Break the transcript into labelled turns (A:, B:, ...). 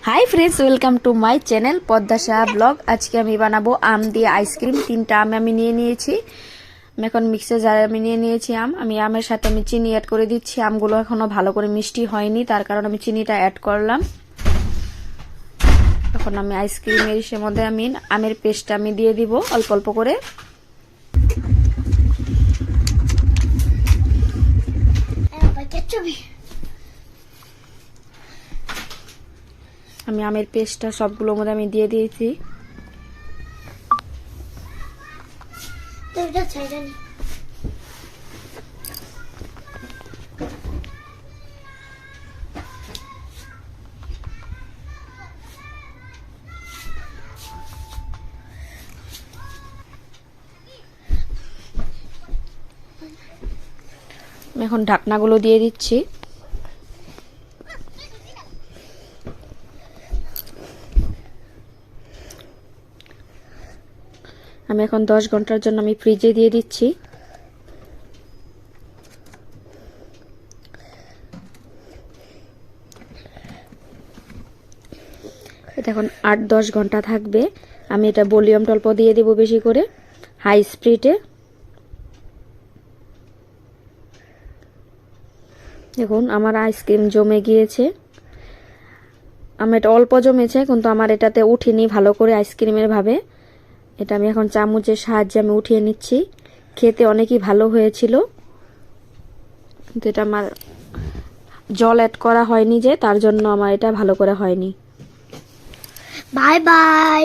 A: Hi friends, welcome to my channel Padma Shah blog. আজকে আমি বানাবো আম দিয়ে আইসক্রিম। 3টা আম আমি নিয়ে নিয়েছি। আমি এখন মিক্সার জারে আমি নিয়ে নিয়েছি আম। আমি আমের সাথে আমি চিনি অ্যাড করে দিচ্ছি। আমগুলো এখনো ভালো করে মিষ্টি হয়নি, তার কারণে আমি চিনিটা অ্যাড করলাম। এখন আমি আইসক্রিমের ইসের মধ্যে আমি আমের পেস্টটা আমি দিয়ে দিব অল্প অল্প করে। আমি আমের পেস্টটা সবগুলোর মধ্যে আমি দিয়ে দিয়েছি। আমি এখন ঢাকনাগুলো দিয়ে দিচ্ছি। আমি এখন 10 ঘন্টার জন্য আমি ফ্রিজে দিয়ে দিচ্ছি। এটা এখন 8-10 ঘন্টা থাকবে। আমি এটা ভলিউম অল্প দিয়ে দেব বেশি করে, হাই স্পিডে। দেখুন আমার আইসক্রিম জমে গিয়েছে। আমার এটা অল্প জমেছে, কিন্তু আমার এটাতে উঠেনি ভালো করে আইসক্রিমের ভাবে। এটা আমি এখন চামচের সাহায্যে আমি উঠিয়ে নিচ্ছি। খেতে অনেকই ভালো হয়েছিল, কিন্তু এটা আমার জল অ্যাড করা হয়নি, যে তার জন্য আমার এটা ভালো করে হয়নি।
B: Bye bye.